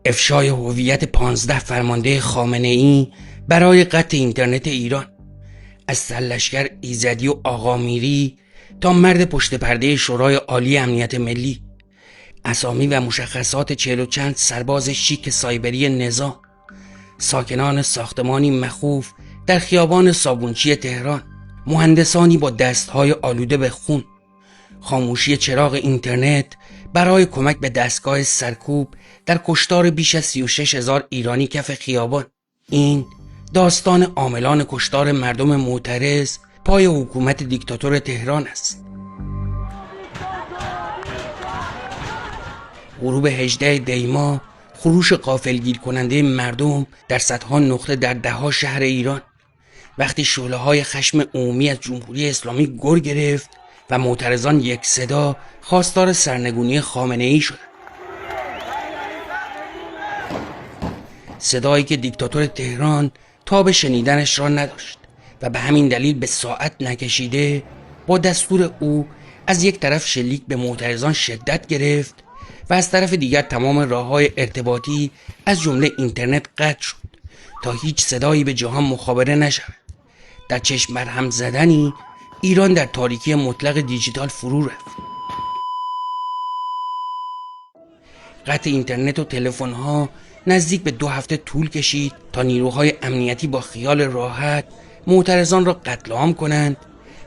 افشای هویت 15 فرمانده خامنه‌ای برای قطع اینترنت ایران، از سرلشکر ایزدی و آقا میری تا مرد پشت پرده شورای عالی امنیت ملی، اسامی و مشخصات 40 و چند سرباز شیک سایبری نظام، ساکنان ساختمانی مخوف در خیابان صابونچی تهران، مهندسانی با دستهای آلوده به خون، خاموشی چراغ اینترنت برای کمک به دستگاه سرکوب در کشتار بیش از 36,000 ایرانی کف خیابان. این داستان عاملان کشتار مردم معترض پای حکومت دیکتاتور تهران است. غروب 18 دی‌ماه، خروش غافلگیر کننده مردم در صدها نقطه در ده‌ها شهر ایران، وقتی شعله‌های خشم عمومی از جمهوری اسلامی گر گرفت و معترضان یک صدا خواستار سرنگونی خامنه‌ای شدند. صدایی که دیکتاتور تهران تاب شنیدنش را نداشت و به همین دلیل به ساعت نکشیده با دستور او از یک طرف شلیک به معترضان شدت گرفت و از طرف دیگر تمام راه‌های ارتباطی از جمله اینترنت قطع شد تا هیچ صدایی به جهان مخابره نشود. در چشم برهم زدنی ایران در تاریکی مطلق دیجیتال فرو رفت. قطع اینترنت و تلفن‌ها نزدیک به 2 هفته طول کشید تا نیروهای امنیتی با خیال راحت معترضان را قتل عام کنند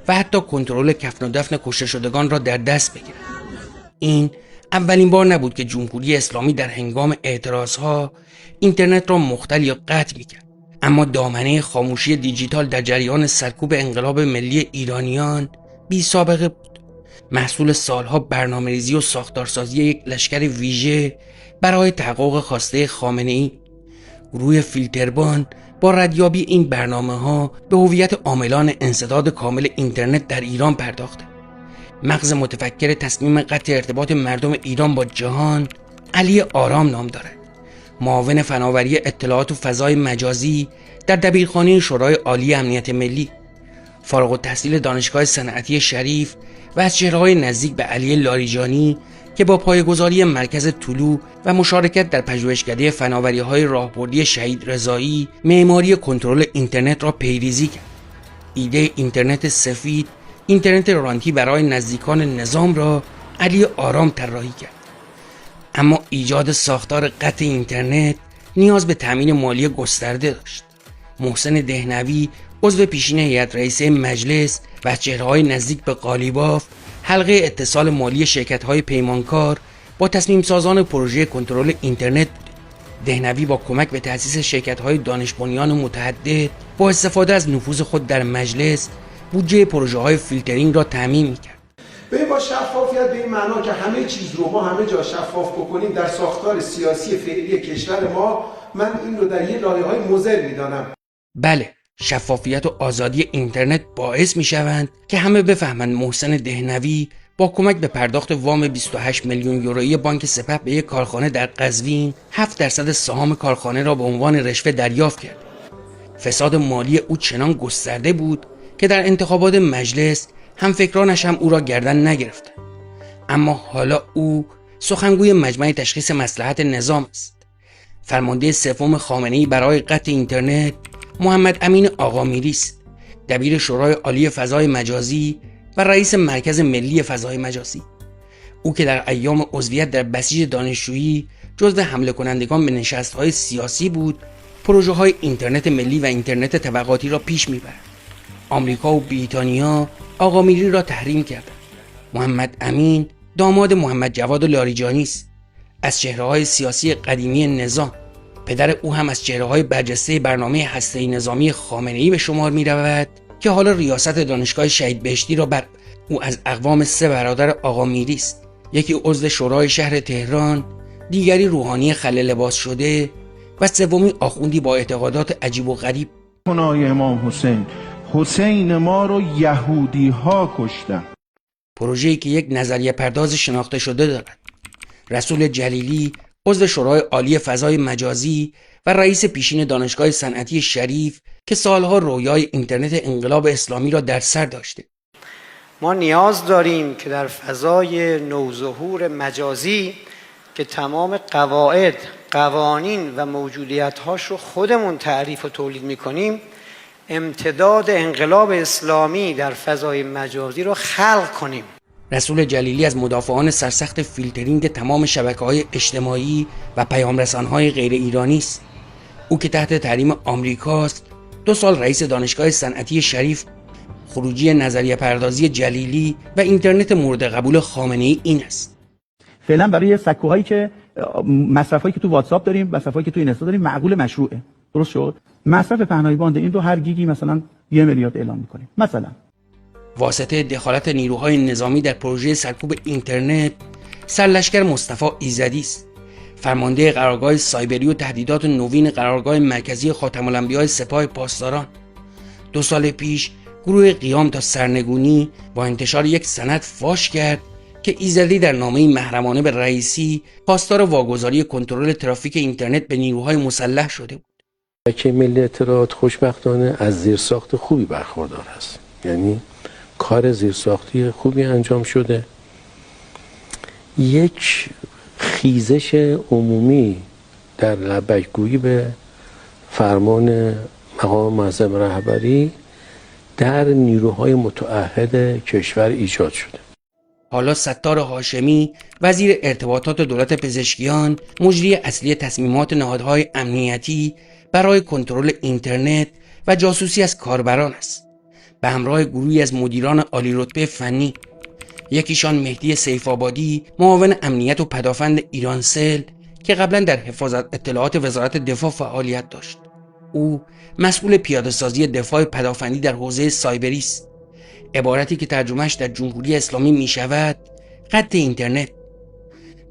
و حتی کنترل کفن و دفن کشته شدگان را در دست بگیرند. این اولین بار نبود که جمهوری اسلامی در هنگام اعتراضها اینترنت را مختل یا قطع می‌کرد، اما دامنه خاموشی دیجیتال در جریان سرکوب انقلاب ملی ایرانیان بی سابقه بود، محصول سالها برنامه‌ریزی و ساختارسازی یک لشکر ویژه برای تحقق خواسته خامنه‌ای. گروه فیلتربان با ردیابی این برنامه‌ها به هویت عاملان انسداد کامل اینترنت در ایران پرداخته. مغز متفکر تصمیم قطع ارتباط مردم ایران با جهان علی آرام نام دارد، معاون فناوری اطلاعات و فضای مجازی در دبیرخانه شورای عالی امنیت ملی، فارغ التحصیل دانشگاه صنعتی شریف و از چهره‌های نزدیک به علی لاریجانی که با پایه‌گذاری مرکز طلوع و مشارکت در پژوهشکده فناوری‌های راهبردی شهید رضایی معماری کنترل اینترنت را پیریزی کرد. ایده اینترنت سفید، اینترنت رانتی برای نزدیکان نظام را علی آرام طراحی کرد. اما ایجاد ساختار قطع اینترنت نیاز به تامین مالی گسترده داشت. محسن دهنوی، عضو پیشین هیئت رئیسه مجلس و از چهره‌های نزدیک به قالیباف، حلقه اتصال مالی شرکت‌های پیمانکار با تصمیم سازان پروژه کنترل اینترنت بود. دهنوی با کمک به تأسیس شرکت‌های دانش بنیان متعدد با استفاده از نفوذ خود در مجلس بودجه پروژه‌های فیلترینگ را تامین می‌کرد. با شفافیت به این معنا که همه چیز رو ما همه جا شفاف بکنیم در ساختار سیاسی فعلی کشور ما، من این رو در یه لایه‌های مضر می‌دانم. بله، شفافیت و آزادی اینترنت باعث می‌شوند که همه بفهمند محسن دهنوی با کمک به پرداخت وام 28 میلیون یورویی بانک سپه به یک کارخانه در قزوین 7% سهام کارخانه را به عنوان رشوه دریافت کرد. فساد مالی او چنان گسترده بود که در انتخابات مجلس همفکرانش هم او را گردن نگرفتند. اما حالا او سخنگوی مجمع تشخیص مصلحت نظام است. فرمانده سوم خامنه‌ای برای قطع اینترنت محمد امین آقا میری است، دبیر شورای عالی فضای مجازی و رئیس مرکز ملی فضای مجازی. او که در ایام عضویت در بسیج دانشجویی جزو حمله کنندگان به نشست‌های سیاسی بود، پروژه‌های اینترنت ملی و اینترنت طبقاتی را پیش می‌برد. آمریکا و بریتانیا آقا میری را تحریم کردند. محمد امین داماد محمد جواد لاریجانی است، از چهره‌های سیاسی قدیمی نظام. پدر او هم از چهره‌های برجسته برنامه هسته‌ای نظامی خامنه‌ای به شمار می‌رود که حالا ریاست دانشگاه شهید بهشتی را بر او از اقوام 3 برادر آقا میری است. یکی عضو شورای شهر تهران، دیگری روحانی خلع لباس شده و سومی آخوندی با اعتقادات عجیب و غریب. خنای امام حسین ما رو یهودی ها کشتن. پروژه‌ای که یک نظریه پرداز شناخته شده دارد. رسول جلیلی، عضو شورای عالی فضای مجازی و رئیس پیشین دانشگاه صنعتی شریف که سالها رویای اینترنت انقلاب اسلامی را در سر داشته. ما نیاز داریم که در فضای نوظهور مجازی که تمام قواعد، قوانین و موجودیت‌هاش رو خودمون تعریف و تولید می‌کنیم، امتداد انقلاب اسلامی در فضای مجازی رو خلق کنیم. رسول جلیلی از مدافعان سرسخت فیلترینگ تمام شبکه‌های اجتماعی و پیام‌رسان‌های غیر ایرانی است. او که تحت تحریم آمریکاست، 2 سال رئیس دانشگاه صنعتی شریف، خروجی نظریه پردازی جلیلی و اینترنت مورد قبول خامنه‌ای این است. فعلا برای سکوهایی که مصرفایی که تو واتساپ داریم، مصرفایی که تو اینستا داریم معقول مشروعه. درست شد؟ مصرف پهنای باند این رو هر گیگی مثلا 1 میلیارد اعلام می‌کنیم. مثلا واسطه دخالت نیروهای نظامی در پروژه سرکوب اینترنت، سرلشکر مصطفی ایزدی است. فرمانده قرارگاه سایبری و تهدیدات نوین قرارگاه مرکزی خاتم الانبیاء سپاه پاسداران. 2 سال پیش گروه قیام تا سرنگونی با انتشار یک سند فاش کرد که ایزدی در نامه‌ای محرمانه به رئیسی خواستار واگذاری کنترل ترافیک اینترنت به نیروهای مسلح شده بود. شبکه ملی اطلاعات خوشبختانه از زیرساخت خوبی برخوردار است. یعنی کار زیرساختی خوبی انجام شده. یک خیزش عمومی در لبک‌گویی به فرمان مقام معظم رهبری در نیروهای متعهد کشور ایجاد شده. حالا ستار هاشمی، وزیر ارتباطات دولت پزشکیان، مجری اصلی تصمیمات نهادهای امنیتی برای کنترل اینترنت و جاسوسی از کاربران است، به همراه گروهی از مدیران عالی رتبه فنی. یکیشان مهدی سیف‌آبادی، معاون امنیت و پدافند ایرانسل که قبلا در حفاظت اطلاعات وزارت دفاع فعالیت داشت. او مسئول پیاده‌سازی دفاع پدافندی در حوزه سایبری است، عبارتی که ترجمهش در جمهوری اسلامی می شود خط اینترنت.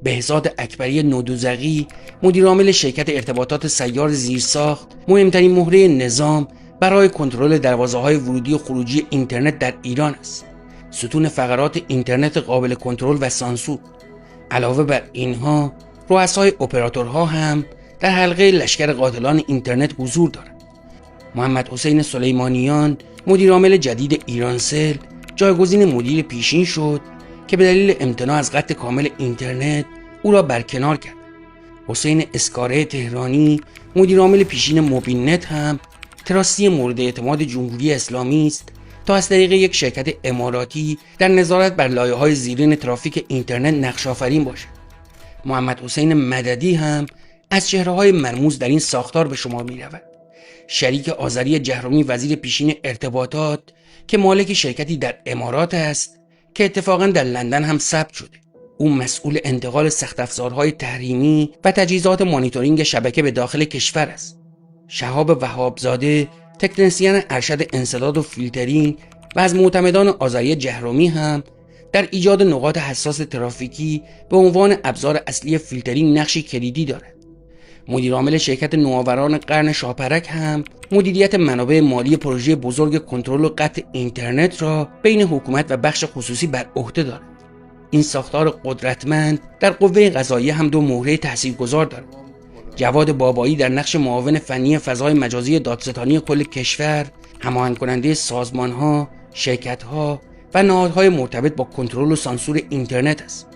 بهزاد اکبری نودوزقی، مدیر عامل شرکت ارتباطات سیار زیرساخت، مهمترین مهره نظام برای کنترل دروازه‌های ورودی و خروجی اینترنت در ایران است، ستون فقرات اینترنت قابل کنترل و سانسور. علاوه بر اینها، رؤسای اپراتورها هم در حلقه لشکر قاتلان اینترنت حضور دارند. محمد حسین سلیمانیان، مدیر عامل جدید ایرانسل، جایگزین مدیر پیشین شد که به دلیل امتناع از قطع کامل اینترنت او را برکنار کرد. حسین اسکاره تهرانی، مدیر عامل پیشین موبین نت هم تراسی مورد اعتماد جمهوری اسلامی است تا از طریق یک شرکت اماراتی در نظارت بر لایه‌های زیرین ترافیک اینترنت نقش آفرین باشد. محمد حسین مددی هم از چهره‌های مرموز در این ساختار به شمار می‌رود. شریک آذری جهرومی، وزیر پیشین ارتباطات که مالک شرکتی در امارات است که اتفاقاً در لندن هم ثبت شده. او مسئول انتقال سخت افزارهای تحریمی و تجهیزات مانیتورینگ شبکه به داخل کشور است. شهاب وهابزاده، تکنسین ارشد انسداد و فیلترینگ و از معتمدان آذری جهرومی هم در ایجاد نقاط حساس ترافیکی به عنوان ابزار اصلی فیلترینگ نقشی کلیدی دارد. مدیر عامل شرکت نوآوران قرن شاپرک هم مدیریت منابع مالی پروژه بزرگ کنترل و قطع اینترنت را بین حکومت و بخش خصوصی بر عهده دارد. این ساختار قدرتمند در قوه قضاییه هم 2 مهره تاثیرگذار دارد. جواد بابایی در نقش معاون فنی فضای مجازی دادستانی کل کشور، هماهنگ کننده سازمان‌ها، شرکت‌ها و نهادهای مرتبط با کنترل و سانسور اینترنت است.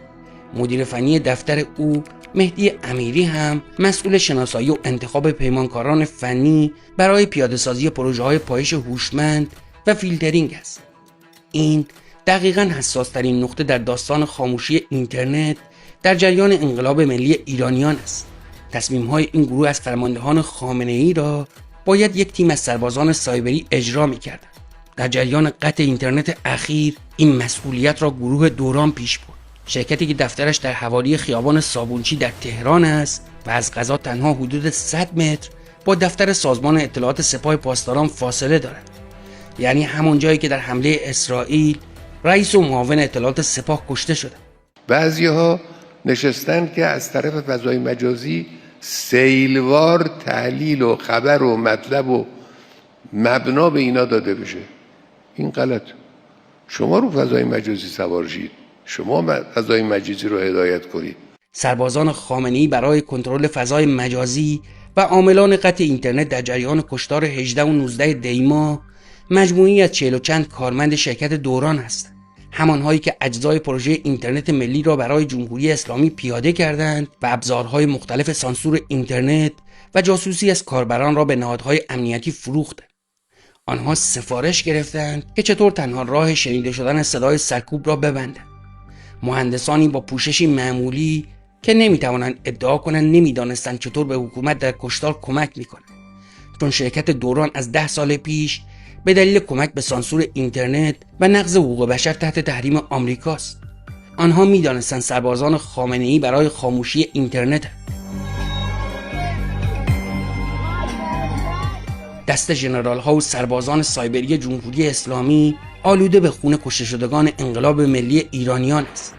مدیر فنی دفتر او، مهدی امیری هم مسئول شناسایی و انتخاب پیمانکاران فنی برای پیاده‌سازی پروژه‌های پایش هوشمند و فیلترینگ است. این دقیقاً حساس‌ترین نقطه در داستان خاموشی اینترنت در جریان انقلاب ملی ایرانیان است. تصمیم‌های این گروه از فرماندهان خامنه‌ای را باید یک تیم از سربازان سایبری اجرا می‌کردند. در جریان قطع اینترنت اخیر این مسئولیت را گروه دوران پیش برد، شرکتی که دفترش در حوالی خیابان صابونچی در تهران است و از قضا تنها حدود 100 متر با دفتر سازمان اطلاعات سپاه پاسداران فاصله دارد. یعنی همون جایی که در حمله اسرائیل رئیس و معاون اطلاعات سپاه کشته شدند. بعضی‌ها نشستن که از طرف فضای مجازی سیلوار تحلیل و خبر و مطلب و مبنا به اینا داده بشه. این غلط. شما رو فضای مجازی سوار شید، شما فضای مجازی رو هدایت کنید. سربازان خامنه‌ای برای کنترل فضای مجازی و عاملان قطع اینترنت در جریان کشتار 18 و 19 دی ماه مجموعی از 40 و چند کارمند شرکت دوران هستند. همانهایی که اجزای پروژه اینترنت ملی را برای جمهوری اسلامی پیاده کردند و ابزارهای مختلف سانسور اینترنت و جاسوسی از کاربران را به نهادهای امنیتی فروختند. آنها سفارش گرفتند که چطور تنها راه شنیده شدن صدای سرکوب را ببندند. مهندسانی با پوششی معمولی که نمیتوانند ادعا کنند نمیدانستند چطور به حکومت در کشتار کمک میکنند، چون شرکت دوران از 10 سال پیش به دلیل کمک به سانسور اینترنت و نقض حقوق بشر تحت تحریم آمریکاست. آنها میدانستند سربازان خامنه‌ای برای خاموشی اینترنت هستند. دست ژنرال ها و سربازان سایبری جمهوری اسلامی آلوده به خون کشته شدگان انقلاب ملی ایرانیان است.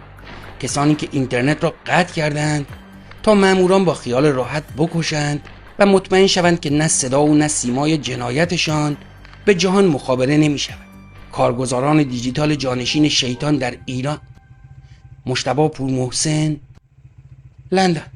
کسانی که اینترنت را قطع کردند تا ماموران با خیال راحت بکشند و مطمئن شوند که نه صدا و نه سیمای جنایتشان به جهان مخابره نمی شود. کارگزاران دیجیتال جانشین شیطان در ایران. مجتبی پورمحسن، لندن.